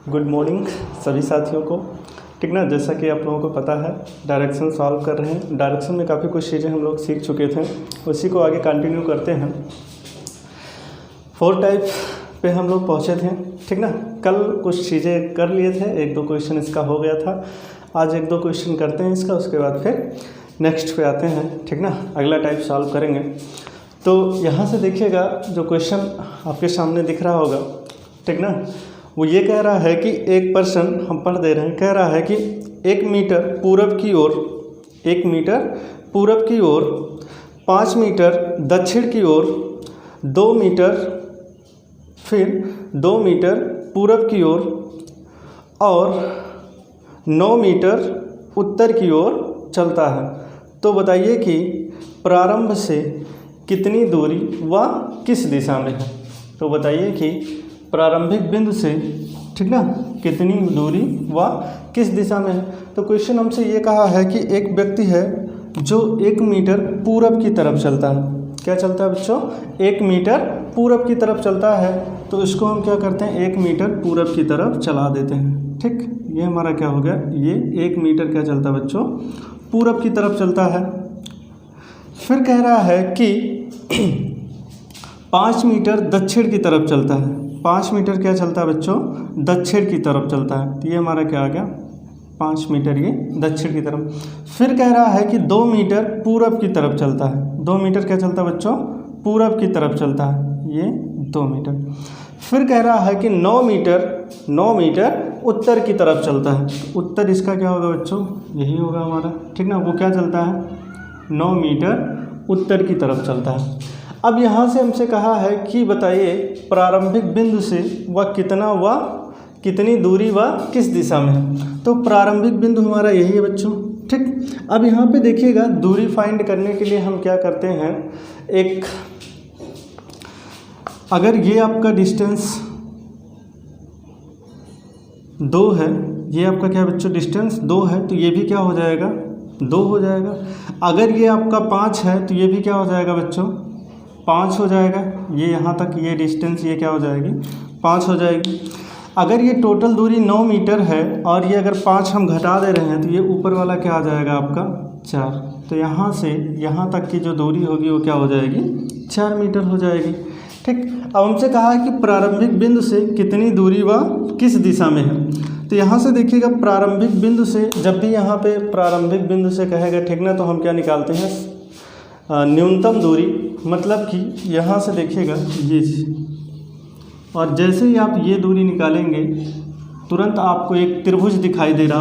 Good morning सभी साथियों को। ठीक ना, जैसा कि आप लोगों को पता है डायरेक्शन सॉल्व कर रहे हैं। डायरेक्शन में काफ़ी कुछ चीज़ें हम लोग सीख चुके थे, उसी को आगे कंटिन्यू करते हैं। 4 टाइप पे हम लोग पहुँचे थे। ठीक ना, कल कुछ चीज़ें कर लिए थे, 1-2 क्वेश्चन इसका हो गया था। आज 1-2 क्वेश्चन करते हैं इसका, उसके बाद फिर नेक्स्ट पे आते हैं। ठीक ना, अगला टाइप सॉल्व करेंगे। तो यहाँ से देखिएगा, जो क्वेश्चन आपके सामने दिख रहा होगा, ठीक ना, वो ये कह रहा है कि एक पर्सन, हम पढ़ दे रहे हैं, कह रहा है कि 1 मीटर पूरब की ओर, 1 मीटर पूरब की ओर, 5 मीटर दक्षिण की ओर, 2 मीटर, फिर 2 मीटर पूरब की ओर और 9 मीटर उत्तर की ओर चलता है। तो बताइए कि प्रारंभ से कितनी दूरी व किस दिशा में है। तो बताइए कि प्रारंभिक बिंदु से, ठीक ना, कितनी दूरी व किस दिशा में है। तो क्वेश्चन हमसे ये कहा है कि एक व्यक्ति है जो 1 मीटर पूरब की तरफ चलता है। क्या चलता है बच्चों? 1 मीटर पूरब की तरफ चलता है। तो इसको हम क्या करते हैं, 1 मीटर पूरब की तरफ चला देते हैं। ठीक, ये हमारा क्या हो गया, ये 1 मीटर क्या चलता है बच्चों, पूरब की तरफ चलता है। फिर कह रहा है कि 5 मीटर दक्षिण की तरफ चलता है। 5 मीटर क्या चलता है बच्चों, दक्षिण की तरफ चलता है। तो ये हमारा क्या आ गया, 5 मीटर ये दक्षिण की तरफ। फिर कह रहा है कि 2 मीटर पूरब की तरफ चलता है। 2 मीटर क्या चलता है बच्चों, पूरब की तरफ चलता है, ये 2 मीटर। फिर कह रहा है कि 9 मीटर उत्तर की तरफ चलता है। उत्तर इसका क्या होगा बच्चों, यही होगा हमारा। ठीक ना, वो क्या चलता है, 9 मीटर उत्तर की तरफ चलता है। अब यहाँ से हमसे कहा है कि बताइए प्रारंभिक बिंदु से वह कितनी दूरी व किस दिशा में है। तो प्रारंभिक बिंदु हमारा यही है बच्चों। ठीक, अब यहाँ पे देखिएगा, दूरी फाइंड करने के लिए हम क्या करते हैं, एक, अगर ये आपका डिस्टेंस 2 है, ये आपका क्या बच्चों डिस्टेंस 2 है, तो ये भी क्या हो जाएगा, 2 हो जाएगा। अगर ये आपका 5 है तो ये भी क्या हो जाएगा बच्चों, 5 हो जाएगा। ये यहाँ तक ये डिस्टेंस ये क्या हो जाएगी, 5 हो जाएगी। अगर ये टोटल दूरी 9 मीटर है और ये अगर 5 हम घटा दे रहे हैं तो ये ऊपर वाला क्या आ जाएगा आपका 4। तो यहाँ से यहाँ तक की जो दूरी होगी वो क्या हो जाएगी, 4 मीटर हो जाएगी। ठीक, अब हमसे कहा है कि प्रारंभिक बिंदु से कितनी दूरी व किस दिशा में है। तो यहाँ से देखिएगा, प्रारंभिक बिंदु से, जब भी यहाँ पे प्रारंभिक बिंदु से कहेगा, ठीक ना, तो हम क्या निकालते हैं, न्यूनतम दूरी। मतलब कि यहाँ से देखिएगा ये, और जैसे ही आप ये दूरी निकालेंगे तुरंत आपको एक त्रिभुज दिखाई दे रहा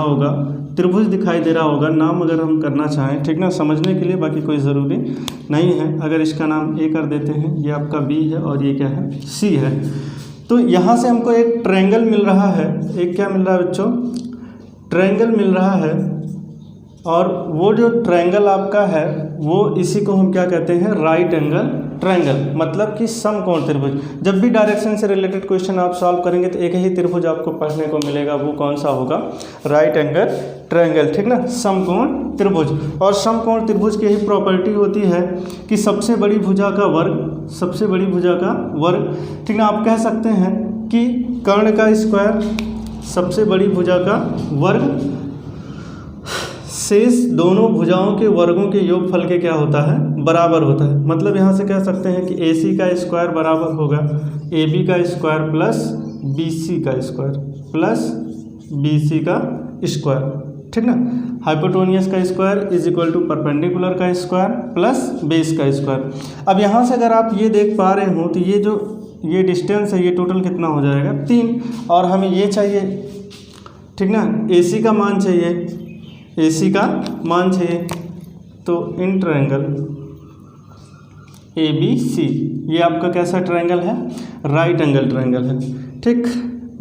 होगा, नाम अगर हम करना चाहें, ठीक ना, समझने के लिए, बाकी कोई ज़रूरी नहीं है। अगर इसका नाम ए कर देते हैं, ये आपका बी है और ये क्या है, सी है। तो यहाँ से हमको एक ट्रायंगल मिल रहा है। एक क्या मिल रहा है बच्चों, ट्रायंगल मिल रहा है। और वो जो ट्रायंगल आपका है वो, इसी को हम क्या कहते हैं, राइट एंगल ट्रायंगल, मतलब कि समकोण त्रिभुज। जब भी डायरेक्शन से रिलेटेड क्वेश्चन आप सॉल्व करेंगे तो एक ही त्रिभुज आपको पढ़ने को मिलेगा, वो कौन सा होगा, राइट एंगल ट्रायंगल। ठीक ना, समकोण त्रिभुज। और समकोण त्रिभुज की यही प्रॉपर्टी होती है कि सबसे बड़ी भुजा का वर्ग, ठीक ना, आप कह सकते हैं कि कर्ण का स्क्वायर, सबसे बड़ी भुजा का वर्ग, शेष दोनों भुजाओं के वर्गों के योगफल के क्या होता है, बराबर होता है। मतलब यहाँ से कह सकते हैं कि AC का स्क्वायर बराबर होगा AB का स्क्वायर प्लस BC का स्क्वायर प्लस BC का स्क्वायर। ठीक ना, हाइपोटेन्यूस का square is equal to perpendicular का स्क्वायर प्लस बेस का स्क्वायर। अब यहाँ से अगर आप ये देख पा रहे हो तो ये जो ये डिस्टेंस है, ये टोटल कितना हो जाएगा, 3। और हमें ये चाहिए, ठीक ना, AC का मान चाहिए, तो इन ट्रायंगल ABC, ये आपका कैसा ट्रायंगल है, राइट एंगल ट्रायंगल है। ठीक,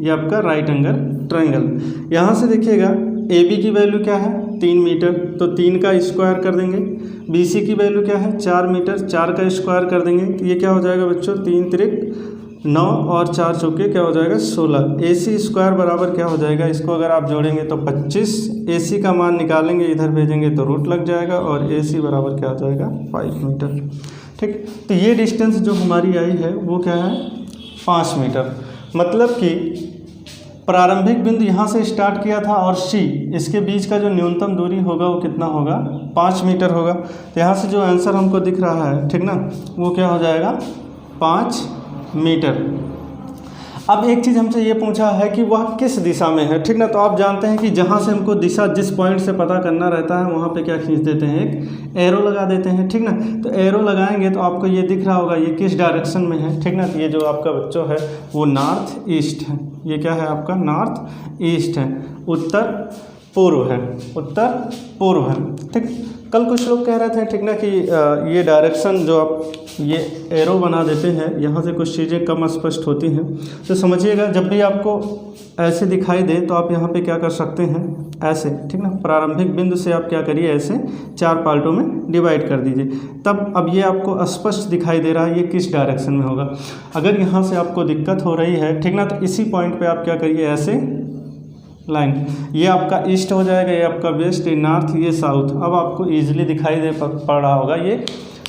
ये आपका राइट एंगल ट्रायंगल। यहाँ से देखिएगा AB की वैल्यू क्या है, 3 मीटर, तो 3 का स्क्वायर कर देंगे। BC की वैल्यू क्या है, 4 मीटर, 4 का स्क्वायर कर देंगे। तो ये क्या हो जाएगा बच्चों, 3 त्रिक 9 और 4 चौके क्या हो जाएगा, 16। AC स्क्वायर बराबर क्या हो जाएगा, इसको अगर आप जोड़ेंगे तो 25। AC का मान निकालेंगे, इधर भेजेंगे तो रूट लग जाएगा, और AC बराबर क्या हो जाएगा, 5 मीटर। ठीक, तो ये डिस्टेंस जो हमारी आई है वो क्या है, 5 मीटर। मतलब कि प्रारंभिक बिंदु यहाँ से स्टार्ट किया था और सी, इसके बीच का जो न्यूनतम दूरी होगा वो कितना होगा, 5 मीटर होगा। तो यहाँ से जो आंसर हमको दिख रहा है, ठीक ना, वो क्या हो जाएगा, 5 मीटर। अब एक चीज़ हमसे ये पूछा है कि वह किस दिशा में है, ठीक ना। तो आप जानते हैं कि जहाँ से हमको दिशा जिस पॉइंट से पता करना रहता है वहाँ पे क्या खींच देते हैं, एक एरो लगा देते हैं, ठीक ना। तो एरो लगाएंगे तो आपको ये दिख रहा होगा ये किस डायरेक्शन में है, ठीक ना। तो ये जो आपका बच्चों है वो नॉर्थ ईस्ट है, ये क्या है आपका, नॉर्थ ईस्ट है, उत्तर पूर्व है, उत्तर पूर्व है, ठीक। कल कुछ लोग कह रहे थे, ठीक ना, कि ये डायरेक्शन जो आप ये एरो बना देते हैं यहाँ से कुछ चीज़ें कम स्पष्ट होती हैं। तो समझिएगा, जब भी आपको ऐसे दिखाई दे तो आप यहाँ पे क्या कर सकते हैं, ऐसे, ठीक ना, प्रारंभिक बिंदु से आप क्या करिए, ऐसे 4 पार्टों में डिवाइड कर दीजिए। तब अब ये आपको स्पष्ट दिखाई दे रहा है ये किस डायरेक्शन में होगा। अगर यहाँ से आपको दिक्कत हो रही है, ठीक ना, तो इसी पॉइंट पर आप क्या करिए, ऐसे लाइन, ये आपका ईस्ट हो जाएगा, ये आपका वेस्ट, ये नॉर्थ, ये साउथ। अब आपको ईजिली दिखाई दे पड़ रहा होगा ये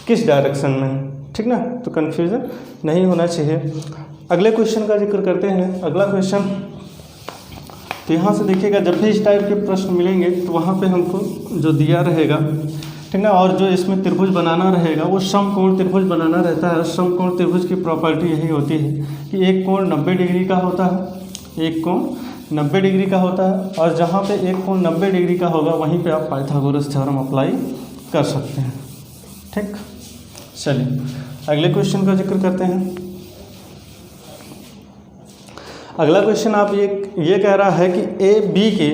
किस डायरेक्शन में है, ठीक ना। तो कन्फ्यूज़न नहीं होना चाहिए। अगले क्वेश्चन का जिक्र करते हैं। अगला क्वेश्चन, तो यहाँ से देखिएगा, जब भी इस टाइप के प्रश्न मिलेंगे तो वहाँ पे हमको जो दिया रहेगा, ठीक ना, और जो इसमें त्रिभुज बनाना रहेगा वो समकोण त्रिभुज बनाना रहता है। समकोण त्रिभुज की प्रॉपर्टी यही होती है कि एक कोण 90 डिग्री का होता है, एक कोण 90 डिग्री का होता है, और जहाँ पे एक कोण 90 डिग्री का होगा वहीं पे आप पाइथागोरस थ्योरम अप्लाई कर सकते हैं, ठीक। चलिए अगले क्वेश्चन का जिक्र करते हैं। अगला क्वेश्चन आप ये कह रहा है कि ए बी के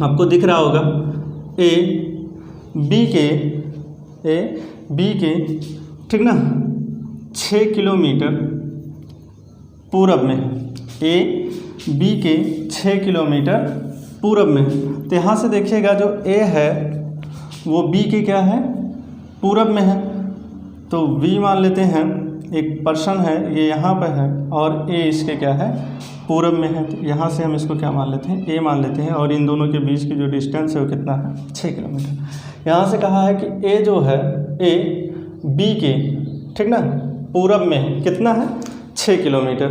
आपको दिख रहा होगा ए बी के ठीक ना 6 किलोमीटर पूरब में, ए बी के 6 किलोमीटर पूरब में। तो यहाँ से देखिएगा जो ए है वो बी के क्या है, पूरब में है। तो वी मान लेते हैं, एक पर्सन है ये यहाँ पर है, और ए इसके क्या है, पूरब में है। तो यहाँ से हम इसको क्या मान लेते हैं, ए मान लेते हैं, और इन दोनों के बीच की जो डिस्टेंस है वो कितना है, 6 किलोमीटर। यहाँ से कहा है कि ए जो है, ए बी के ठीक ना पूरब में है, कितना है, 6 किलोमीटर,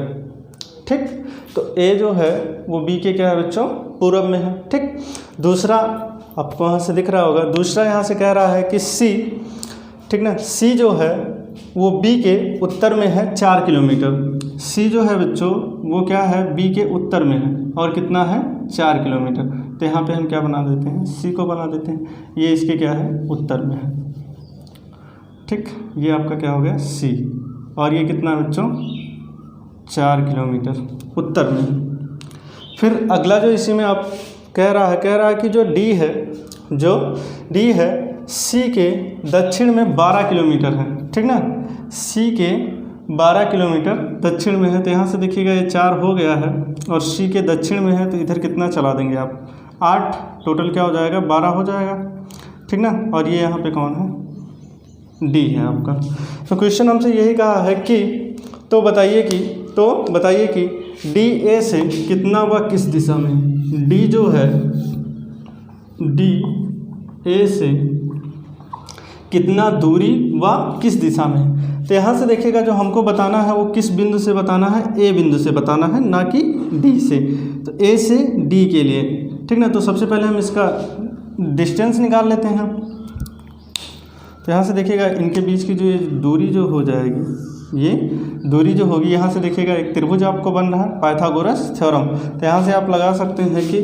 ठीक। तो ए जो है वो बी के क्या है बच्चों, पूरब में है, ठीक। दूसरा आपको यहाँ से दिख रहा होगा, दूसरा यहाँ से कह रहा है कि सी, ठीक ना, सी जो है वो बी के उत्तर में है 4 किलोमीटर। सी जो है बच्चों वो क्या है, बी के उत्तर में है, और कितना है, 4 किलोमीटर। तो यहाँ पे हम क्या बना देते हैं, सी को बना देते हैं, ये इसके क्या है, उत्तर में है, ठीक। ये आपका क्या हो गया, सी, और ये कितना बच्चों, 4 किलोमीटर उत्तर में। फिर अगला जो इसी में आप कह रहा है कि जो डी है सी के दक्षिण में 12 किलोमीटर है, ठीक ना। सी के 12 किलोमीटर दक्षिण में है। तो यहाँ से देखिएगा ये 4 हो गया है, और सी के दक्षिण में है, तो इधर कितना चला देंगे आप, 8, टोटल क्या हो जाएगा, 12 हो जाएगा, ठीक ना। और ये यहाँ पे कौन है, डी है आपका। तो क्वेश्चन हमसे यही कहा है कि तो बताइए कि डी ए से कितना व किस दिशा में, डी जो है डी ए से कितना दूरी व किस दिशा में। तो यहाँ से देखिएगा जो हमको बताना है वो किस बिंदु से बताना है, ए बिंदु से बताना है, ना कि डी से। तो ए से डी के लिए, ठीक ना। तो सबसे पहले हम इसका डिस्टेंस निकाल लेते हैं। तो यहाँ से देखिएगा इनके बीच की जो दूरी जो हो जाएगी, ये दूरी जो होगी, यहाँ से देखिएगा एक त्रिभुज आपको बन रहा है, पाइथागोरस थ्योरम। तो यहाँ से आप लगा सकते हैं कि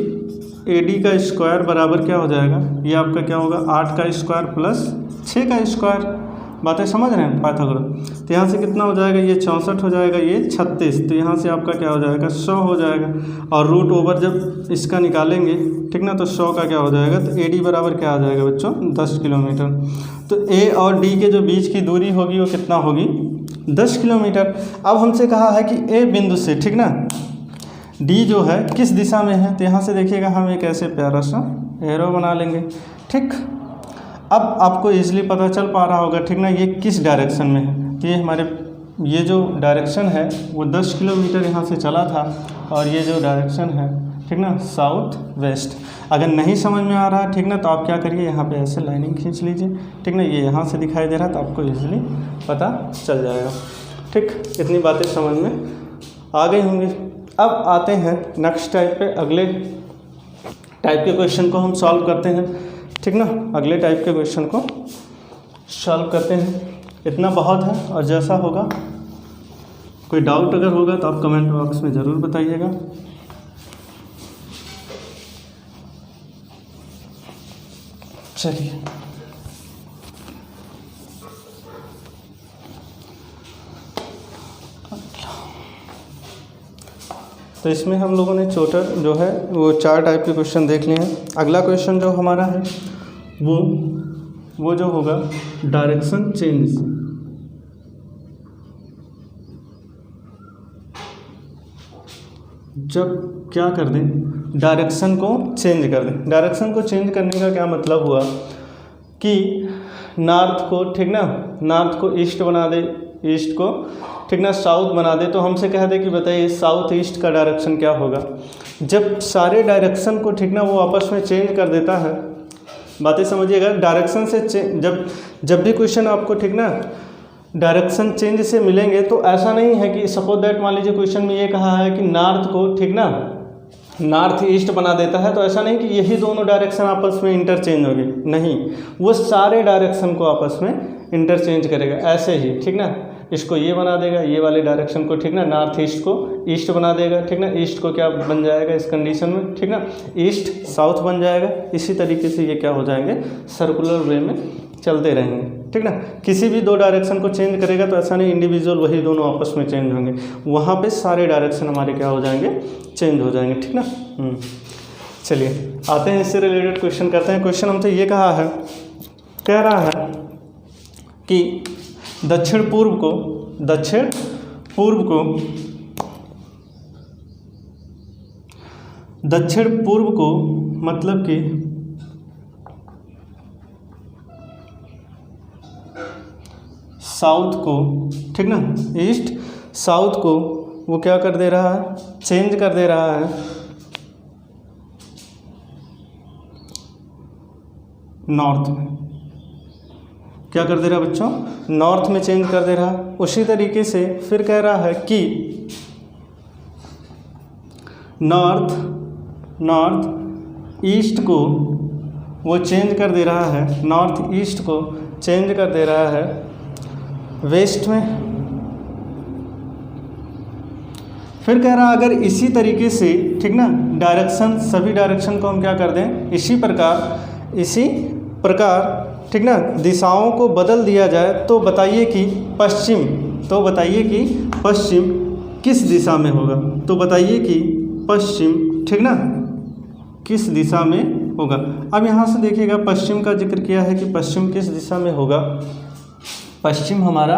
ए डी का स्क्वायर बराबर क्या हो जाएगा, ये आपका क्या होगा, 8 का स्क्वायर प्लस 6 का स्क्वायर। बातें समझ रहे हैं, पाइथागोरस। तो यहाँ से कितना हो जाएगा, ये 64 हो जाएगा, ये 36। तो यहाँ से आपका क्या हो जाएगा, 100 हो जाएगा, और रूट ओवर जब इसका निकालेंगे, ठीक ना, तो 100 का क्या हो जाएगा, तो ए डी बराबर क्या आ जाएगा बच्चों, 10 किलोमीटर। तो ए और डी के जो बीच की दूरी होगी वो कितना होगी, 10 किलोमीटर। अब हमसे कहा है कि ए बिंदु से, ठीक ना, डी जो है किस दिशा में है। तो यहाँ से देखिएगा हम एक ऐसे प्यारा सा एरो बना लेंगे, ठीक। अब आपको इजीली पता चल पा रहा होगा, ठीक ना, ये किस डायरेक्शन में है। तो ये हमारे ये जो डायरेक्शन है वो 10 किलोमीटर यहाँ से चला था, और ये जो डायरेक्शन है, ठीक ना, साउथ वेस्ट। अगर नहीं समझ में आ रहा है, ठीक ना, तो आप क्या करिए, यहाँ पे ऐसे लाइनिंग खींच लीजिए, ठीक ना, ये यहाँ से दिखाई दे रहा है, तो आपको इजीली पता चल जाएगा, ठीक। इतनी बातें समझ में आ गई होंगी। अब आते हैं नेक्स्ट टाइप पे, अगले टाइप के क्वेश्चन को हम सॉल्व करते हैं, ठीक ना। अगले टाइप के क्वेश्चन को सॉल्व करते हैं, इतना बहुत है। और जैसा होगा, कोई डाउट अगर होगा तो आप कमेंट बॉक्स में ज़रूर बताइएगा। चलिए, तो इसमें हम लोगों ने टोटल जो है वो 4 टाइप के क्वेश्चन देख लिए हैं। अगला क्वेश्चन जो हमारा है वो जो होगा डायरेक्शन चेंज से। जब क्या कर दें, डायरेक्शन को चेंज कर दें। डायरेक्शन को चेंज करने का क्या मतलब हुआ कि नॉर्थ को, ठीक ना, नॉर्थ को ईस्ट बना दे, ईस्ट को, ठीक ना, साउथ बना दे। तो हमसे कह दे कि बताइए साउथ ईस्ट का डायरेक्शन क्या होगा। जब सारे डायरेक्शन को, ठीक ना, वो आपस में चेंज कर देता है, बातें समझिएगा। डायरेक्शन से जब भी क्वेश्चन आपको, ठीक ना, डायरेक्शन चेंज से मिलेंगे तो ऐसा नहीं है कि सपोज दैट मान लीजिए क्वेश्चन में ये कहा है कि नॉर्थ को, ठीक ना, नॉर्थ ईस्ट बना देता है, तो ऐसा नहीं कि यही दोनों डायरेक्शन आपस में इंटरचेंज होंगे, नहीं, वो सारे डायरेक्शन को आपस में इंटरचेंज करेगा ऐसे ही, ठीक ना। इसको ये बना देगा, ये वाले डायरेक्शन को, ठीक ना, नॉर्थ ईस्ट को ईस्ट बना देगा, ठीक ना। ईस्ट को क्या बन जाएगा इस कंडीशन में, ठीक ना, ईस्ट साउथ बन जाएगा। इसी तरीके से ये क्या हो जाएंगे, सर्कुलर वे में चलते रहेंगे, ठीक ना। किसी भी 2 डायरेक्शन को चेंज करेगा तो ऐसा नहीं इंडिविजुअल वही दोनों आपस में चेंज होंगे, वहाँ पे सारे डायरेक्शन हमारे क्या हो जाएंगे, चेंज हो जाएंगे, ठीक ना। चलिए आते हैं इससे रिलेटेड क्वेश्चन करते हैं। क्वेश्चन हमसे ये कहा है, कह रहा है कि दक्षिण पूर्व को मतलब कि साउथ को, ठीक ना, ईस्ट साउथ को वो क्या कर दे रहा है, चेंज कर दे रहा है नॉर्थ में। क्या कर दे रहा है बच्चों, नॉर्थ में चेंज कर दे रहा है। उसी तरीके से फिर कह रहा है कि नॉर्थ ईस्ट को वो चेंज कर दे रहा है, नॉर्थ ईस्ट को चेंज कर दे रहा है वेस्ट में। फिर कह रहा है अगर इसी तरीके से, ठीक ना, डायरेक्शन, सभी डायरेक्शन को हम क्या कर दें, इसी प्रकार, ठीक ना, दिशाओं को बदल दिया जाए तो बताइए कि पश्चिम किस दिशा में होगा। तो बताइए कि पश्चिम, ठीक ना, किस दिशा में होगा। अब यहाँ से देखिएगा पश्चिम का जिक्र किया है कि पश्चिम किस दिशा में होगा, पश्चिम हमारा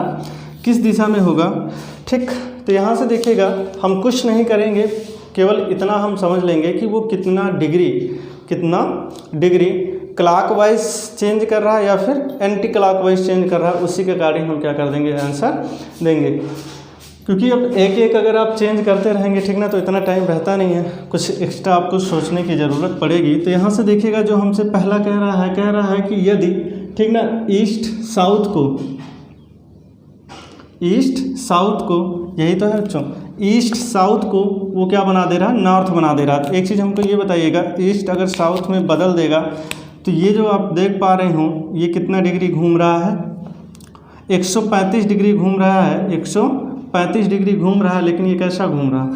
किस दिशा में होगा, ठीक। तो यहाँ से देखिएगा हम कुछ नहीं करेंगे, केवल इतना हम समझ लेंगे कि वो कितना डिग्री क्लॉकवाइज चेंज कर रहा है या फिर एंटी क्लॉकवाइज चेंज कर रहा है, उसी के अकॉर्डिंग हम क्या कर देंगे, आंसर देंगे। क्योंकि अब एक अगर आप चेंज करते रहेंगे, ठीक ना, तो इतना टाइम रहता नहीं है, कुछ एक्स्ट्रा आपको सोचने की ज़रूरत पड़ेगी। तो यहाँ से देखिएगा जो हमसे पहला कह रहा है कि यदि, ठीक ना, ईस्ट साउथ को यही तो है बच्चों, ईस्ट साउथ को वो क्या बना दे रहा है, नॉर्थ बना दे रहा है। एक चीज़ हमको ये बताइएगा, ईस्ट अगर साउथ में बदल देगा तो ये जो आप देख पा रहे हो ये कितना डिग्री घूम रहा है, 135 डिग्री घूम रहा है, 135 डिग्री घूम रहा है। लेकिन ये कैसा घूम रहा है,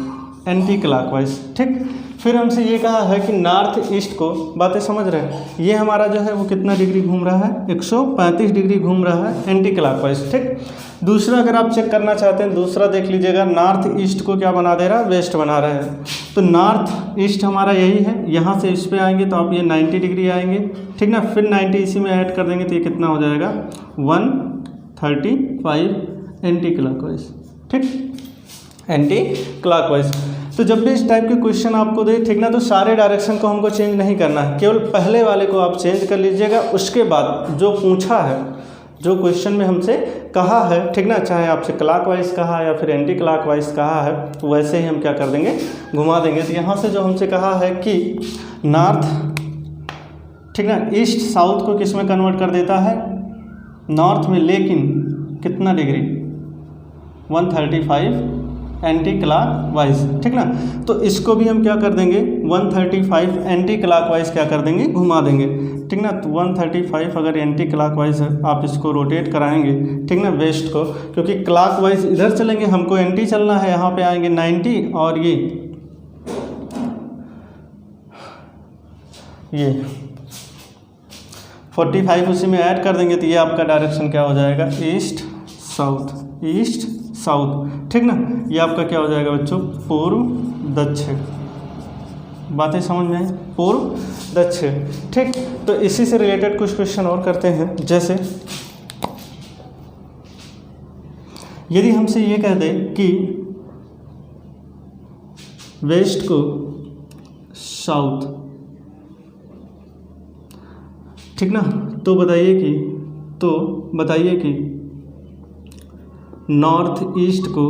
एंटी क्लॉकवाइज, ठीक। फिर हमसे ये कहा है कि नॉर्थ ईस्ट को, बातें समझ रहे हैं, ये हमारा जो है वो कितना डिग्री घूम रहा है, 135 डिग्री घूम रहा है एंटी क्लॉकवाइज, ठीक। दूसरा अगर आप चेक करना चाहते हैं, दूसरा देख लीजिएगा, नॉर्थ ईस्ट को क्या बना दे रहा है, वेस्ट बना रहा है। तो नॉर्थ ईस्ट हमारा यही है, यहाँ से इस पे आएंगे तो आप ये 90 डिग्री आएंगे, ठीक ना। फिर 90 इसी में ऐड कर देंगे तो ये कितना हो जाएगा, 135 एंटी क्लॉकवाइज, ठीक, एंटी क्लॉकवाइज। तो जब भी इस टाइप के क्वेश्चन आपको दे, ठीक ना, तो सारे डायरेक्शन को हमको चेंज नहीं करना है, केवल पहले वाले को आप चेंज कर लीजिएगा। उसके बाद जो पूछा है, जो क्वेश्चन में हमसे कहा है, ठीक ना, चाहे आपसे क्लॉकवाइज कहा या फिर एंटी क्लॉकवाइज कहा है, तो वैसे ही हम क्या कर देंगे, घुमा देंगे। तो यहाँ से जो हमसे कहा है कि नॉर्थ, ठीक ना, ईस्ट साउथ को किस में कन्वर्ट कर देता है, नॉर्थ में, लेकिन कितना डिग्री, 135 एंटी क्लॉक वाइज, ठीक ना। तो इसको भी हम क्या कर देंगे 135 एंटी क्लॉक वाइज क्या कर देंगे, घुमा देंगे, ठीक ना। तो 135 अगर एंटी क्लॉक वाइज है, आप इसको रोटेट कराएंगे, ठीक ना, वेस्ट को, क्योंकि क्लॉक वाइज इधर चलेंगे, हमको एंटी चलना है, यहाँ पे आएंगे 90 और ये 45 उसी में ऐड कर देंगे, तो ये आपका डायरेक्शन क्या हो जाएगा, ईस्ट साउथ, ईस्ट साउथ, ठीक ना। ये आपका क्या हो जाएगा बच्चों, पूर्व दक्षिण। बातें समझ में आई, पूर्व दक्षिण, ठीक। तो इसी से रिलेटेड कुछ क्वेश्चन और करते हैं। जैसे यदि हमसे ये कह दे कि वेस्ट को साउथ, ठीक ना, तो बताइए कि नॉर्थ ईस्ट को,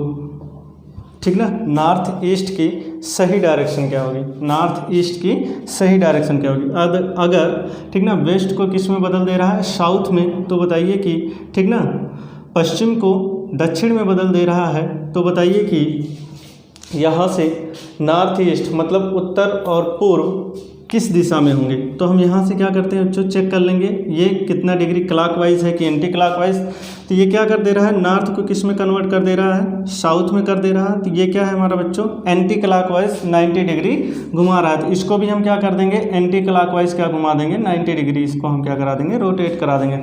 ठीक ना, नॉर्थ ईस्ट की सही डायरेक्शन क्या होगी, नॉर्थ ईस्ट की सही डायरेक्शन क्या होगी। अगर ठीक ना वेस्ट को किस में बदल दे रहा है, साउथ में, तो बताइए कि, ठीक ना, पश्चिम को दक्षिण में बदल दे रहा है, तो बताइए कि यहाँ से नॉर्थ ईस्ट मतलब उत्तर और पूर्व किस दिशा में होंगे। तो हम यहाँ से क्या करते हैं बच्चों, चेक कर लेंगे ये कितना डिग्री क्लॉकवाइज है कि एंटी क्लॉकवाइज। तो ये क्या कर दे रहा है, नॉर्थ को किस में कन्वर्ट कर दे रहा है, साउथ में कर दे रहा है। तो ये क्या है हमारा बच्चों, एंटी क्लॉकवाइज 90 डिग्री घुमा रहा है। तो इसको भी हम क्या कर देंगे, एंटी क्लॉकवाइज क्या घुमा देंगे, 90 डिग्री इसको हम क्या करा देंगे, रोटेट करा देंगे।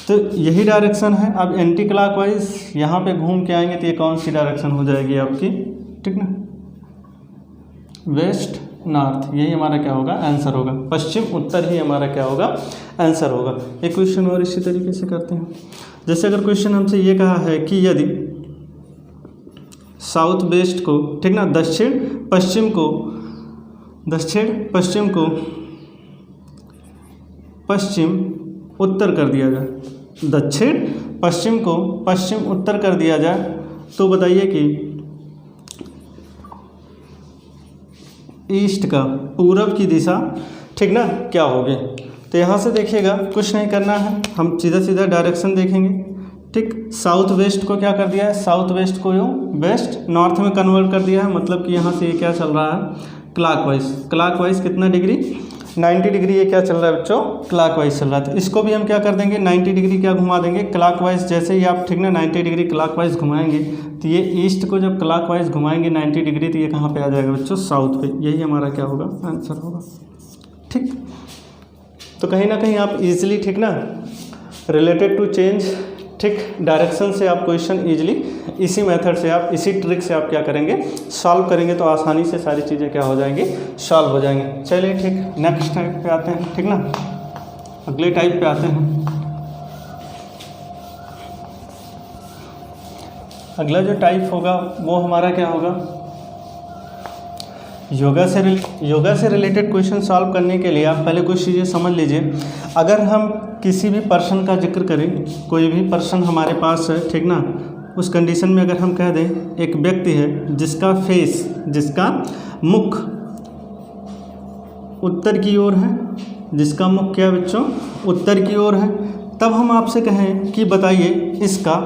तो यही डायरेक्शन है। अब एंटी क्लॉकवाइज यहाँ पे घूम के आएंगे तो ये कौन सी डायरेक्शन हो जाएगी आपकी, ठीक ना, वेस्ट नॉर्थ, यही हमारा क्या होगा, आंसर होगा। पश्चिम उत्तर ही हमारा क्या होगा, आंसर होगा। एक क्वेश्चन और इसी तरीके से करते हैं। जैसे अगर क्वेश्चन हमसे ये कहा है कि यदि साउथ वेस्ट को, ठीक ना, दक्षिण पश्चिम को पश्चिम उत्तर कर दिया जाए, दक्षिण पश्चिम को पश्चिम उत्तर कर दिया जाए, तो बताइए कि ईस्ट का पूरब की दिशा, ठीक ना, क्या होगी। तो यहाँ से देखिएगा कुछ नहीं करना है, हम सीधा सीधा डायरेक्शन देखेंगे, ठीक। साउथ वेस्ट को क्या कर दिया है, साउथ वेस्ट को यूँ वेस्ट नॉर्थ में कन्वर्ट कर दिया है, मतलब कि यहाँ से ये क्या चल रहा है, क्लॉकवाइज कितना डिग्री, 90 डिग्री ये क्या चल रहा है बच्चों, क्लॉकवाइज चल रहा है। तो इसको भी हम क्या कर देंगे, 90 डिग्री क्या घुमा देंगे, क्लॉकवाइज। जैसे ही आप, ठीक ना, 90 डिग्री क्लॉकवाइज घुमाएंगे तो ये ईस्ट को जब क्लॉकवाइज घुमाएंगे 90 डिग्री, तो ये कहाँ पे आ जाएगा बच्चों, साउथ पे। यही हमारा क्या होगा, आंसर होगा, ठीक। तो कहीं ना कहीं आप इजीली, ठीक ना, रिलेटेड टू चेंज, ठीक, डायरेक्शन से आप क्वेश्चन इजीली इसी मेथड से आप, इसी ट्रिक से आप क्या करेंगे, सॉल्व करेंगे, तो आसानी से सारी चीज़ें क्या हो जाएंगी, सॉल्व हो जाएंगे। चलिए ठीक, नेक्स्ट टाइप पे आते हैं, ठीक ना, अगले टाइप पे आते हैं। अगला जो टाइप होगा वो हमारा क्या होगा, योगा से रिलेटेड क्वेश्चन सॉल्व करने के लिए आप पहले कुछ चीज़ें समझ लीजिए। अगर हम किसी भी पर्सन का जिक्र करें, कोई भी पर्सन हमारे पास है, ठीक ना, उस कंडीशन में अगर हम कह दें एक व्यक्ति है जिसका फेस, जिसका मुख उत्तर की ओर है, जिसका मुख क्या बच्चों, उत्तर की ओर है, तब हम आपसे कहें कि बताइए इसका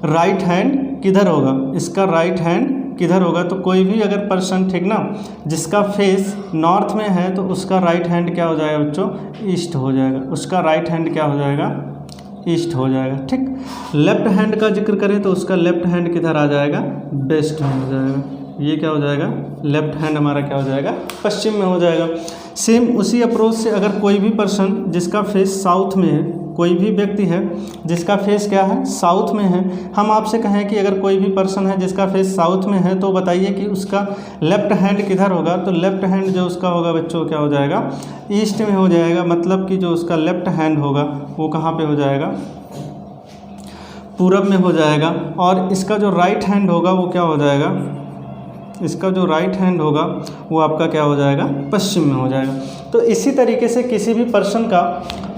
राइट हैंड किधर होगा, इसका राइट हैंड किधर होगा। तो कोई भी अगर पर्सन, ठीक ना, जिसका फेस नॉर्थ में है तो उसका राइट हैंड क्या हो जाएगा बच्चों, ईस्ट हो जाएगा, उसका राइट हैंड क्या हो जाएगा, ईस्ट हो जाएगा, ठीक। लेफ्ट हैंड का जिक्र करें तो उसका लेफ्ट हैंड किधर आ जाएगा, वेस्ट में हो जाएगा। ये क्या हो जाएगा, लेफ्ट हैंड हमारा क्या हो जाएगा, पश्चिम में हो जाएगा। सेम उसी अप्रोच से अगर कोई भी पर्सन जिसका फेस साउथ में है, कोई भी व्यक्ति है जिसका फेस क्या है, साउथ में है, हम आपसे कहें कि अगर कोई भी पर्सन है जिसका फेस साउथ में है तो बताइए कि उसका लेफ्ट हैंड किधर होगा। तो लेफ्ट हैंड जो उसका होगा बच्चों क्या हो जाएगा, ईस्ट में हो जाएगा, मतलब कि जो उसका लेफ्ट हैंड होगा वो कहाँ पे हो जाएगा, पूरब में हो जाएगा। और इसका जो राइट हैंड होगा वो क्या हो जाएगा, इसका जो राइट हैंड होगा वो आपका क्या हो जाएगा, पश्चिम में हो जाएगा। तो इसी तरीके से किसी भी पर्सन का,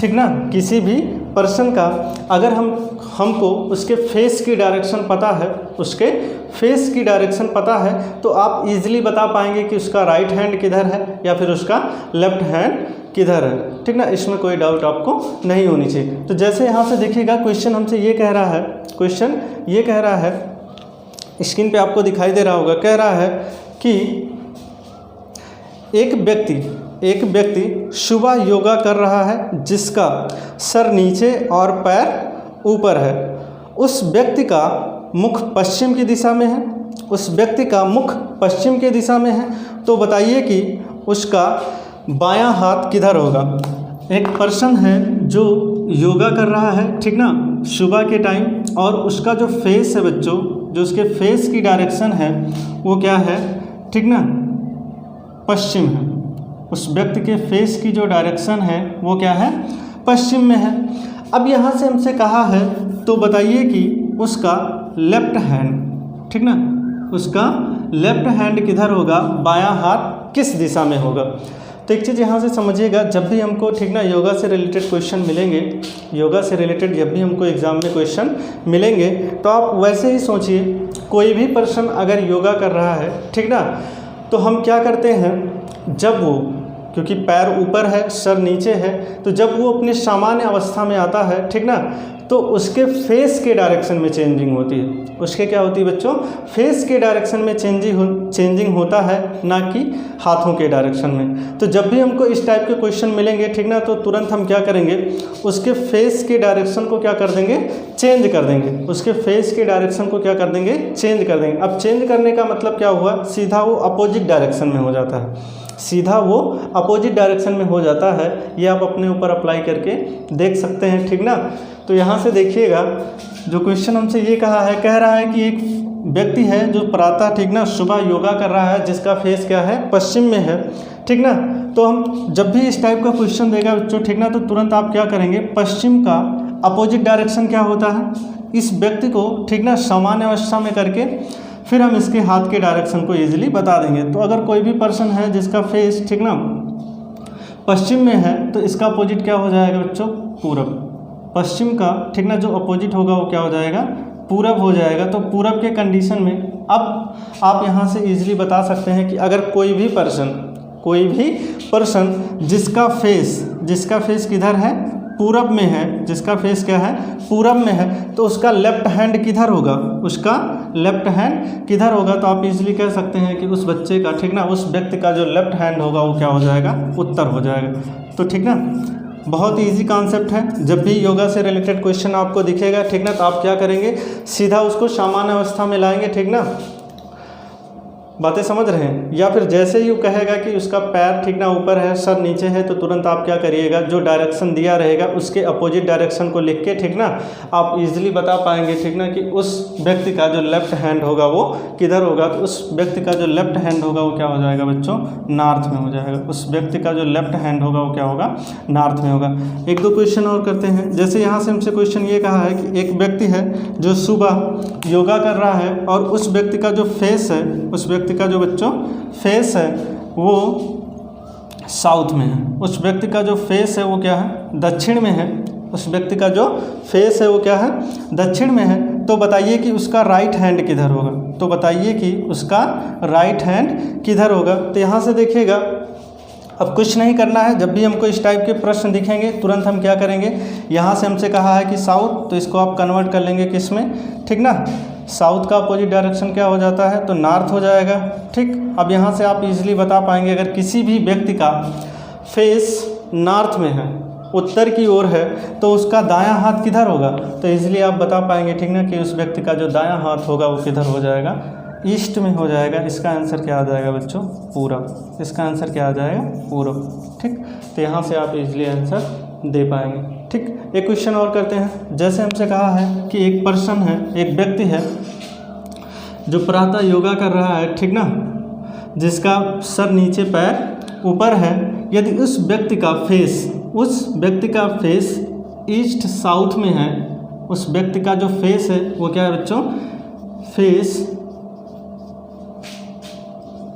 ठीक ना, किसी भी पर्सन का अगर हमको उसके फेस की डायरेक्शन पता है, उसके फेस की डायरेक्शन पता है, तो आप इजीली बता पाएंगे कि उसका राइट हैंड किधर है या फिर उसका लेफ्ट हैंड किधर है, ठीक ना। इसमें कोई डाउट आपको नहीं होनी चाहिए। तो जैसे यहाँ से देखिएगा क्वेश्चन हमसे ये कह रहा है, क्वेश्चन ये कह रहा है स्क्रीन पे आपको दिखाई दे रहा होगा, कह रहा है कि एक व्यक्ति सुबह योगा कर रहा है जिसका सर नीचे और पैर ऊपर है। उस व्यक्ति का मुख पश्चिम की दिशा में है। उस व्यक्ति का मुख पश्चिम की दिशा में है, तो बताइए कि उसका बायां हाथ किधर होगा। एक पर्सन है जो योगा कर रहा है, ठीक ना, सुबह के टाइम, और उसका जो फेस है बच्चों, जो उसके फेस की डायरेक्शन है वो क्या है, ठीक ना, पश्चिम है। उस व्यक्ति के फेस की जो डायरेक्शन है वो क्या है, पश्चिम में है। अब यहाँ से हमसे कहा है तो बताइए कि उसका लेफ्ट हैंड, ठीक ना, उसका लेफ्ट हैंड किधर होगा, बायां हाथ किस दिशा में होगा। तो एक चीज़ यहाँ से समझिएगा, जब भी हमको, ठीक ना, योगा से रिलेटेड क्वेश्चन मिलेंगे, योगा से रिलेटेड जब भी हमको एग्ज़ाम में क्वेश्चन मिलेंगे तो आप वैसे ही सोचिए, कोई भी पर्सन अगर योगा कर रहा है, ठीक ना, तो हम क्या करते हैं, जब वो, क्योंकि पैर ऊपर है सर नीचे है, तो जब वो अपने सामान्य अवस्था में आता है, ठीक ना, तो उसके फेस के डायरेक्शन में चेंजिंग होती है। उसके क्या होती है बच्चों, फेस के डायरेक्शन में चेंजिंग होता है, ना कि हाथों के डायरेक्शन में। तो जब भी हमको इस टाइप के क्वेश्चन मिलेंगे, ठीक ना, तो तुरंत हम क्या करेंगे, उसके फेस के डायरेक्शन को क्या कर देंगे, चेंज कर देंगे। उसके फेस के डायरेक्शन को क्या कर देंगे, चेंज कर देंगे। अब चेंज करने का मतलब क्या हुआ, सीधा वो अपोजिट डायरेक्शन में हो जाता है, सीधा वो अपोजिट डायरेक्शन में हो जाता है। ये आप अपने ऊपर अप्लाई करके देख सकते हैं, ठीक ना। तो यहाँ से देखिएगा, जो क्वेश्चन हमसे ये कहा है, कह रहा है कि एक व्यक्ति है जो प्रातः, ठीक ना, सुबह योगा कर रहा है जिसका फेस क्या है, पश्चिम में है, ठीक ना। तो हम जब भी इस टाइप का क्वेश्चन देगा बच्चों, ठीक ना, तो तुरंत आप क्या करेंगे, पश्चिम का अपोजिट डायरेक्शन क्या होता है, इस व्यक्ति को, ठीक ना, सामान्य अवस्था में करके फिर हम इसके हाथ के डायरेक्शन को ईजिली बता देंगे। तो अगर कोई भी पर्सन है जिसका फेस, ठीक ना, पश्चिम में है, तो इसका अपोजिट क्या हो जाएगा बच्चों, पूरब। पश्चिम का, ठीक ना, जो अपोजिट होगा वो क्या हो जाएगा, पूरब हो जाएगा। तो पूरब के कंडीशन में अब आप यहाँ से इजीली बता सकते हैं कि अगर कोई भी पर्सन जिसका फेस किधर है, पूरब में है, जिसका फेस क्या है, पूरब में है, तो उसका लेफ्ट हैंड किधर होगा, उसका लेफ्ट हैंड किधर होगा। तो आप इजीली कह सकते हैं कि उस बच्चे का, ठीक ना, उस व्यक्ति का जो लेफ्ट हैंड होगा वो क्या हो जाएगा, उत्तर हो जाएगा। तो ठीक ना, बहुत इजी कॉन्सेप्ट है। जब भी योगा से रिलेटेड क्वेश्चन आपको दिखेगा, ठीक ना, तो आप क्या करेंगे, सीधा उसको सामान्य अवस्था में लाएंगे, ठीक ना, बातें समझ रहे हैं। या फिर जैसे ही वो कहेगा कि उसका पैर, ठीक ना, ऊपर है सर नीचे है, तो तुरंत आप क्या करिएगा, जो डायरेक्शन दिया रहेगा उसके अपोजिट डायरेक्शन को लिख के, ठीक ना, आप इजीली बता पाएंगे, ठीक ना, कि उस व्यक्ति का जो लेफ्ट हैंड होगा वो किधर होगा। तो उस व्यक्ति का जो लेफ्ट हैंड होगा वो क्या हो जाएगा बच्चों, नॉर्थ में हो जाएगा। उस व्यक्ति का जो लेफ्ट हैंड होगा वो क्या होगा, नॉर्थ में होगा। एक दो क्वेश्चन और करते हैं। जैसे यहाँ से हमसे क्वेश्चन ये कहा है कि एक व्यक्ति है जो सुबह योगा कर रहा है और उस व्यक्ति का जो फेस है, उस व्यक्ति का जो बच्चों फेस है वो साउथ में है। उस व्यक्ति का जो फेस है वो क्या है, दक्षिण में है। उस व्यक्ति का जो फेस है वो क्या है, दक्षिण में है। तो बताइए कि उसका राइट हैंड किधर होगा। तो बताइए कि उसका राइट हैंड किधर होगा। तो यहाँ से देखिएगा, अब कुछ नहीं करना है। जब भी हमको इस टाइप के प्रश्न दिखेंगे तुरंत हम क्या करेंगे, यहाँ से हमसे कहा है कि साउथ, तो इसको आप कन्वर्ट कर लेंगे किस में, ठीक ना, साउथ का अपोजिट डायरेक्शन क्या हो जाता है, तो नॉर्थ हो जाएगा। ठीक, अब यहाँ से आप इजीली बता पाएंगे, अगर किसी भी व्यक्ति का फेस नॉर्थ में है, उत्तर की ओर है, तो उसका दायां हाथ किधर होगा। तो इजीली आप बता पाएंगे, ठीक ना, कि उस व्यक्ति का जो दायां हाथ होगा वो किधर हो जाएगा, ईस्ट में हो जाएगा। इसका आंसर क्या आ जाएगा बच्चों, पूरब। इसका आंसर क्या आ जाएगा, पूरब। ठीक, तो यहाँ से आप इजीली आंसर दे पाएंगे। ठीक, एक क्वेश्चन और करते हैं। जैसे हमसे कहा है कि एक पर्सन है, एक व्यक्ति है जो प्रातः योगा कर रहा है, ठीक ना, जिसका सर नीचे पैर ऊपर है। यदि उस व्यक्ति का फेस ईस्ट साउथ में है, उस व्यक्ति का जो फेस है वो क्या है बच्चों, फेस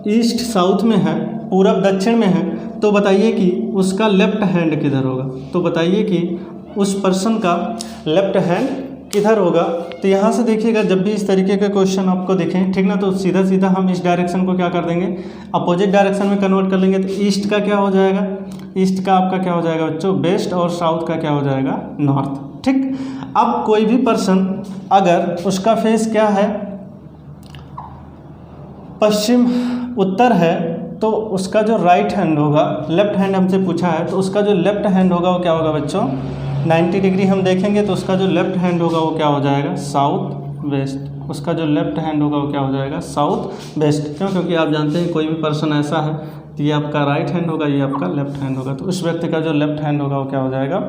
ईस्ट साउथ में है, पूरब दक्षिण में है। तो बताइए कि उसका लेफ्ट हैंड किधर होगा। तो बताइए कि उस पर्सन का लेफ्ट हैंड किधर होगा। तो यहाँ से देखिएगा, जब भी इस तरीके के क्वेश्चन आपको दिखें, ठीक ना, तो सीधा सीधा हम इस डायरेक्शन को क्या कर देंगे, अपोजिट डायरेक्शन में कन्वर्ट कर लेंगे। तो ईस्ट का क्या हो जाएगा, ईस्ट का आपका क्या हो जाएगा बच्चों, वेस्ट, और साउथ का क्या हो जाएगा, नॉर्थ। ठीक, अब कोई भी पर्सन अगर उसका फेस क्या है, पश्चिम उत्तर है तो उसका जो राइट हैंड होगा, लेफ्ट हैंड हमसे पूछा है तो उसका जो लेफ्ट हैंड होगा वो क्या होगा बच्चों, 90 डिग्री हम देखेंगे तो उसका जो लेफ्ट हैंड होगा वो क्या हो जाएगा, साउथ वेस्ट। उसका जो लेफ्ट हैंड होगा वो क्या हो जाएगा, साउथ वेस्ट। क्यों? क्योंकि आप जानते हैं कोई भी पर्सन ऐसा है तो ये आपका राइट हैंड होगा, ये आपका लेफ्ट हैंड होगा, तो उस व्यक्ति का जो लेफ्ट हैंड होगा वो क्या हो जाएगा,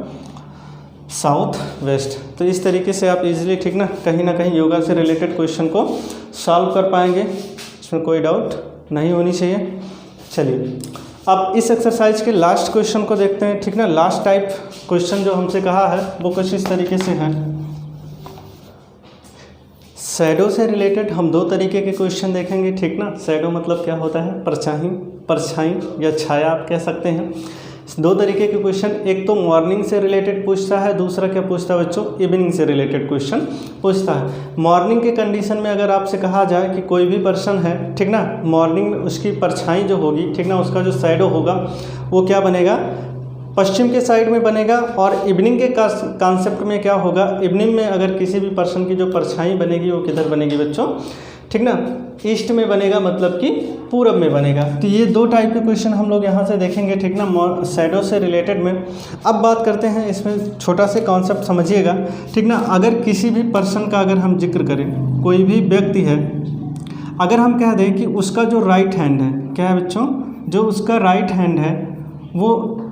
साउथ वेस्ट। तो इस तरीके से आप इजीली ठीक ना कहीं योगा से रिलेटेड क्वेश्चन को सॉल्व कर पाएंगे, इसमें कोई डाउट नहीं होनी चाहिए। चलिए अब इस एक्सरसाइज के लास्ट क्वेश्चन को देखते हैं, ठीक ना। लास्ट टाइप क्वेश्चन जो हमसे कहा है वो कुछ इस तरीके से है। शैडो से रिलेटेड हम दो तरीके के क्वेश्चन देखेंगे, ठीक ना। शैडो मतलब क्या होता है, परछाई या छाया आप कह सकते हैं। दो तरीके के क्वेश्चन, एक तो मॉर्निंग से रिलेटेड पूछता है, दूसरा क्या पूछता है बच्चों, इवनिंग से रिलेटेड क्वेश्चन पूछता है। मॉर्निंग के कंडीशन में अगर आपसे कहा जाए कि कोई भी पर्सन है, ठीक ना, मॉर्निंग में उसकी परछाई जो होगी, ठीक ना, उसका जो शैडो होगा वो क्या बनेगा, पश्चिम के साइड में बनेगा। और इवनिंग के कॉन्सेप्ट में क्या होगा, इवनिंग में अगर किसी भी पर्सन की जो परछाई बनेगी वो किधर बनेगी बच्चों, ठीक ना, ईस्ट में बनेगा, मतलब कि पूरब में बनेगा। तो ये दो टाइप के क्वेश्चन हम लोग यहाँ से देखेंगे, ठीक ना, शैडो से रिलेटेड में। अब बात करते हैं, इसमें छोटा से कॉन्सेप्ट समझिएगा, ठीक ना। अगर किसी भी पर्सन का अगर हम जिक्र करें, कोई भी व्यक्ति है, अगर हम कह दें कि उसका जो राइट हैंड है, क्या है बच्चों, जो उसका राइट हैंड है वो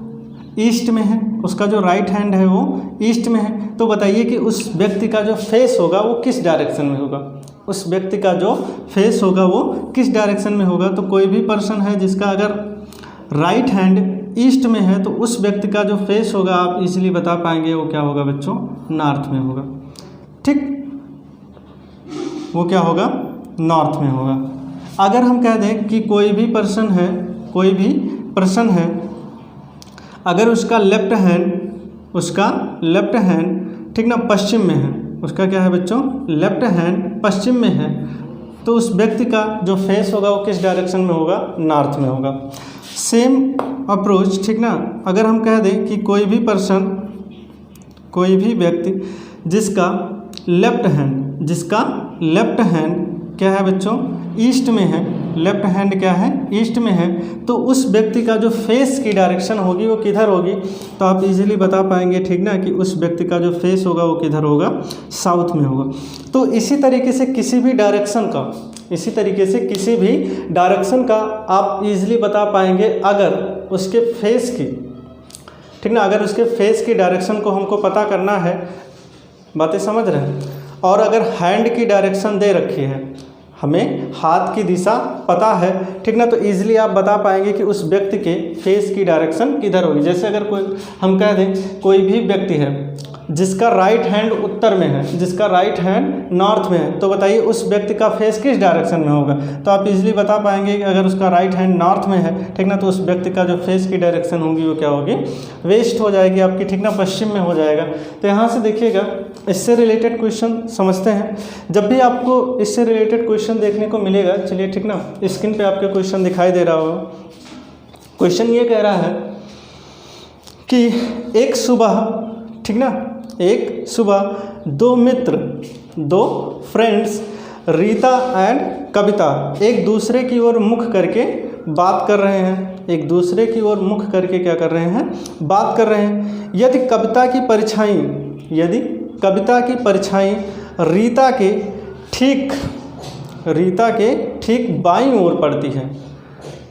ईस्ट में है, उसका जो राइट हैंड है वो ईस्ट में है, तो बताइए कि उस व्यक्ति का जो फेस होगा वो किस डायरेक्शन में होगा, उस व्यक्ति का जो फेस होगा वो किस डायरेक्शन में होगा। तो कोई भी पर्सन है जिसका अगर राइट हैंड ईस्ट में है तो उस व्यक्ति का जो फेस होगा आप इजीली बता पाएंगे वो क्या होगा बच्चों, नॉर्थ में होगा, ठीक, वो क्या होगा, नॉर्थ में होगा। अगर हम कह दें कि कोई भी पर्सन है अगर उसका लेफ्ट हैंड ठीक ना पश्चिम में है, उसका क्या है बच्चों, लेफ्ट हैंड पश्चिम में है, तो उस व्यक्ति का जो फेस होगा वो किस डायरेक्शन में होगा, नॉर्थ में होगा। सेम अप्रोच, ठीक ना, अगर हम कह दें कि कोई भी व्यक्ति जिसका लेफ्ट हैंड क्या है बच्चों, ईस्ट में है, लेफ्ट हैंड क्या है, ईस्ट में है, तो उस व्यक्ति का जो फेस की डायरेक्शन होगी वो किधर होगी, तो आप इजीली बता पाएंगे, ठीक ना, कि उस व्यक्ति का जो फेस होगा वो किधर होगा, साउथ में होगा। तो इसी तरीके से किसी भी डायरेक्शन का आप इजीली बता पाएंगे अगर उसके फेस की, ठीक ना, अगर उसके फेस की डायरेक्शन को हमको पता करना है, बातें समझ रहे हैं, और अगर हैंड की डायरेक्शन दे रखी है, हमें हाथ की दिशा पता है, ठीक ना, तो इजीली आप बता पाएंगे कि उस व्यक्ति के फेस की डायरेक्शन किधर होगी। जैसे अगर हम कह दें कोई भी व्यक्ति है जिसका राइट हैंड उत्तर में है, जिसका राइट हैंड नॉर्थ में है, तो बताइए उस व्यक्ति का फेस किस डायरेक्शन में होगा। तो आप इजीली बता पाएंगे कि अगर उसका राइट हैंड नॉर्थ में है, ठीक ना, तो उस व्यक्ति का जो फेस की डायरेक्शन होगी वो क्या होगी, वेस्ट हो जाएगी आपकी, ठीक ना, पश्चिम में हो जाएगा। तो यहाँ से देखिएगा, इससे रिलेटेड क्वेश्चन समझते हैं। जब भी आपको इससे रिलेटेड क्वेश्चन देखने को मिलेगा, चलिए ठीक ना, स्क्रीन पे आपके क्वेश्चन दिखाई दे रहा होगा। क्वेश्चन ये कह रहा है कि एक सुबह, ठीक ना, एक सुबह दो फ्रेंड्स रीता एंड कविता एक दूसरे की ओर मुख करके बात कर रहे हैं, एक दूसरे की ओर मुख करके क्या कर रहे हैं, बात कर रहे हैं। यदि कविता की परछाई रीता के ठीक बाईं ओर पड़ती है,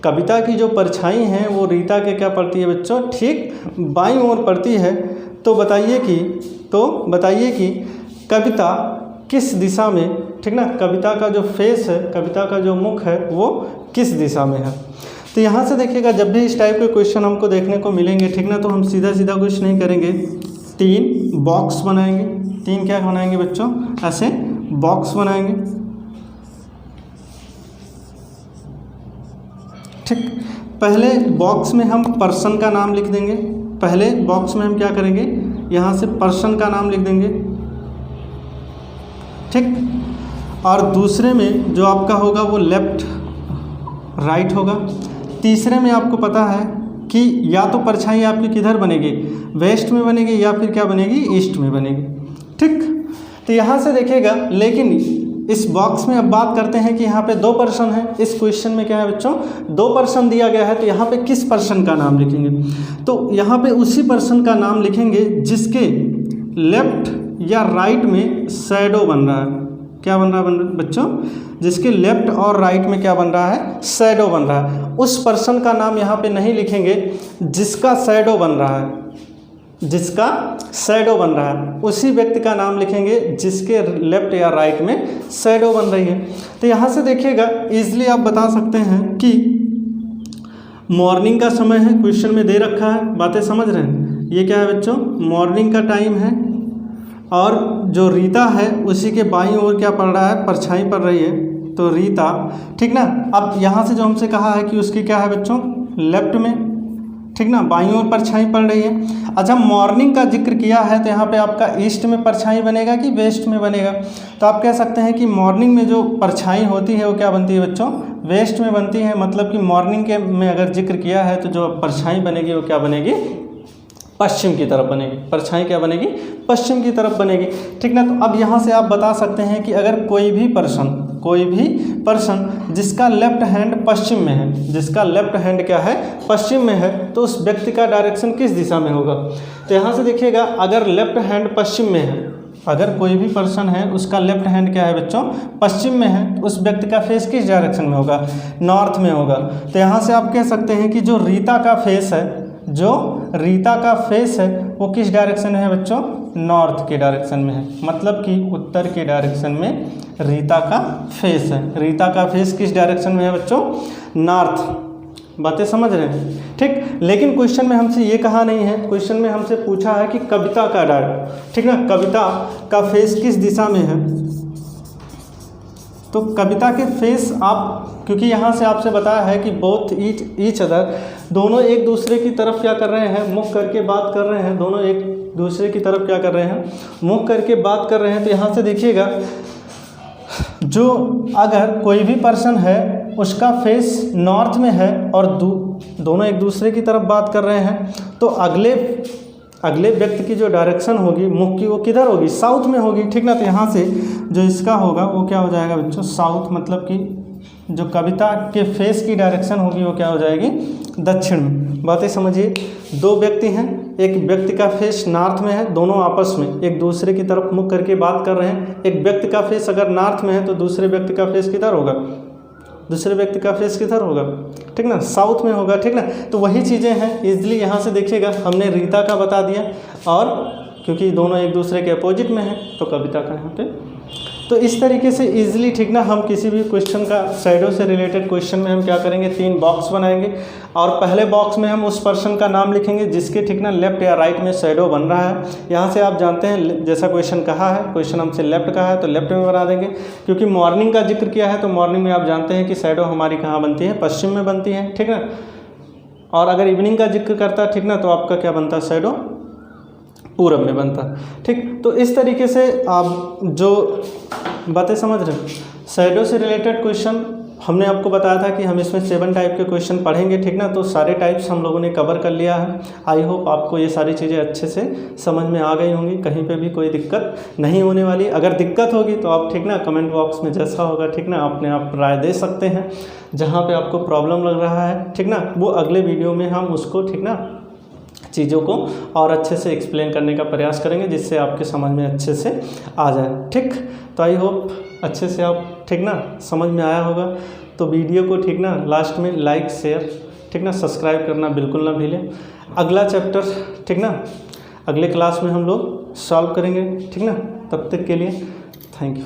कविता की जो परछाई हैं वो रीता के क्या पड़ती है बच्चों, ठीक बाईं ओर पड़ती है, तो बताइए कि कविता किस दिशा में, ठीक ना, कविता का जो फेस है, कविता का जो मुख है वो किस दिशा में है। तो यहाँ से देखिएगा, जब भी इस टाइप के क्वेश्चन हमको देखने को मिलेंगे, ठीक ना, तो हम सीधा कुछ नहीं करेंगे, 3 बॉक्स बनाएंगे। 3 क्या बनाएंगे बच्चों, ऐसे बॉक्स बनाएंगे, ठीक। पहले बॉक्स में हम पर्सन का नाम लिख देंगे, पहले बॉक्स में हम क्या करेंगे, यहाँ से पर्सन का नाम लिख देंगे, ठीक। और दूसरे में जो आपका होगा वो लेफ्ट राइट होगा। तीसरे में आपको पता है कि या तो परछाई आपकी किधर बनेगी, वेस्ट में बनेगी, या फिर क्या बनेगी, ईस्ट में बनेगी, ठीक। तो यहाँ से देखिएगा, लेकिन इस बॉक्स में अब बात करते हैं कि यहाँ पे 2 पर्सन है। इस क्वेश्चन में क्या है बच्चों, 2 पर्सन दिया गया है, तो यहाँ पे किस पर्सन का नाम लिखेंगे, तो यहाँ पे उसी पर्सन का नाम लिखेंगे जिसके लेफ्ट या राइट में शैडो बन रहा है। क्या बन रहा है बच्चों, जिसके लेफ्ट और राइट में क्या बन रहा है, शैडो बन रहा है। उस पर्सन का नाम यहाँ पे नहीं लिखेंगे जिसका शैडो बन रहा है, जिसका शैडो बन रहा है, उसी व्यक्ति का नाम लिखेंगे जिसके लेफ्ट या राइट में शैडो बन रही है। तो यहाँ से देखिएगा इजीली आप बता सकते हैं कि मॉर्निंग का समय है, क्वेश्चन में दे रखा है, बातें समझ रहे हैं। ये क्या है बच्चों, मॉर्निंग का टाइम है, और जो रीता है उसी के बाईं ओर क्या पड़ रहा है, परछाई पड़ रही है, तो रीता, ठीक ना। अब यहाँ से जो हमसे कहा है कि उसकी क्या है बच्चों, लेफ्ट में, ठीक ना, बाईं ओर परछाई पड़ रही है। अच्छा, मॉर्निंग का जिक्र किया है तो यहाँ पे आपका ईस्ट में परछाई बनेगा कि वेस्ट में बनेगा, तो आप कह सकते हैं कि मॉर्निंग में जो परछाई होती है वो क्या बनती है बच्चों, वेस्ट में बनती है। मतलब कि मॉर्निंग के में अगर जिक्र किया है तो जो परछाई बनेगी वो क्या बनेगी, पश्चिम की तरफ बनेगी। परछाई क्या बनेगी, पश्चिम की तरफ बनेगी, ठीक ना। तो अब यहाँ से आप बता सकते हैं कि अगर कोई भी पर्सन जिसका लेफ्ट हैंड पश्चिम में है, जिसका लेफ्ट हैंड क्या है, पश्चिम में है, तो उस व्यक्ति का डायरेक्शन किस दिशा में होगा। तो यहाँ से देखिएगा, अगर लेफ्ट हैंड पश्चिम में है, अगर कोई भी पर्सन है उसका लेफ्ट हैंड क्या है बच्चों, पश्चिम में है, तो उस व्यक्ति का फेस किस डायरेक्शन में होगा, नॉर्थ में होगा। तो यहाँ से आप कह सकते हैं कि जो रीता का फेस है, जो रीता का फेस है वो किस डायरेक्शन में है बच्चों, नॉर्थ के डायरेक्शन में है। मतलब कि उत्तर के डायरेक्शन में रीता का फेस है। रीता का फेस किस डायरेक्शन में है बच्चों, नॉर्थ। बातें समझ रहे हैं, ठीक। लेकिन क्वेश्चन में हमसे ये कहा नहीं है, क्वेश्चन में हमसे पूछा है कि कविता का ठीक ना, कविता का फेस किस दिशा में है। तो कविता के फेस आप, क्योंकि यहाँ से आपसे बताया है कि बोथ ईच अदर, दोनों एक दूसरे की तरफ क्या कर रहे हैं, मुख करके बात कर रहे हैं, दोनों एक दूसरे की तरफ क्या कर रहे हैं, मुख करके बात कर रहे हैं। तो यहाँ से देखिएगा, जो अगर कोई भी पर्सन है उसका फेस नॉर्थ में है और दोनों एक दूसरे की तरफ बात कर रहे हैं, तो अगले व्यक्ति की जो डायरेक्शन होगी मुख की, वो किधर होगी, साउथ में होगी, ठीक ना। तो यहाँ से जो इसका होगा वो क्या हो जाएगा बच्चों, साउथ। मतलब कि जो कविता के फेस की डायरेक्शन होगी वो क्या हो जाएगी, दक्षिण में। बातें समझिए, 2 व्यक्ति हैं, एक व्यक्ति का फेस नॉर्थ में है, दोनों आपस में एक दूसरे की तरफ मुख करके बात कर रहे हैं। एक व्यक्ति का फेस अगर नॉर्थ में है तो दूसरे व्यक्ति का फेस किधर होगा, दूसरे व्यक्ति का फेस किधर होगा, ठीक ना, साउथ में होगा, ठीक ना। तो वही चीज़ें हैं, इजीली यहाँ से देखिएगा, हमने रीता का बता दिया, और क्योंकि दोनों एक दूसरे के अपोजिट में हैं तो कविता का यहाँ पे। तो इस तरीके से इजीली, ठीक ना, हम किसी भी क्वेश्चन का शैडो से रिलेटेड क्वेश्चन में हम क्या करेंगे, 3 बॉक्स बनाएंगे, और पहले बॉक्स में हम उस पर्सन का नाम लिखेंगे जिसके, ठीक ना, लेफ्ट या राइट में शैडो बन रहा है। यहाँ से आप जानते हैं, जैसा क्वेश्चन कहा है, क्वेश्चन हमसे लेफ्ट का है तो लेफ्ट में बना देंगे, क्योंकि मॉर्निंग का जिक्र किया है तो मॉर्निंग में आप जानते हैं कि शैडो हमारी कहाँ बनती है, पश्चिम में बनती है, ठीक ना। और अगर इवनिंग का जिक्र करता है, ठीक ना, तो आपका क्या बनता है, शैडो पूरब में बनता है, ठीक। तो इस तरीके से आप जो बातें समझ रहे हैं, शैडो से रिलेटेड क्वेश्चन हमने आपको बताया था कि हम इसमें 7 टाइप के क्वेश्चन पढ़ेंगे, ठीक ना। तो सारे टाइप्स हम लोगों ने कवर कर लिया है। आई होप आपको ये सारी चीज़ें अच्छे से समझ में आ गई होंगी, कहीं पे भी कोई दिक्कत नहीं होने वाली। अगर दिक्कत होगी तो आप, ठीक ना, कमेंट बॉक्स में जैसा होगा, ठीक ना, अपने आप राय दे सकते हैं। जहाँ पे आपको प्रॉब्लम लग रहा है, ठीक ना, वो अगले वीडियो में हम उसको, ठीक ना, चीज़ों को और अच्छे से एक्सप्लेन करने का प्रयास करेंगे, जिससे आपके समझ में अच्छे से आ जाए, ठीक। तो आई होप अच्छे से आप, ठीक ना, समझ में आया होगा। तो वीडियो को, ठीक ना, लास्ट में लाइक, शेयर, ठीक ना, सब्सक्राइब करना बिल्कुल ना भूलें। अगला चैप्टर, ठीक ना, अगले क्लास में हम लोग सॉल्व करेंगे, ठीक ना। तब तक के लिए थैंक यू।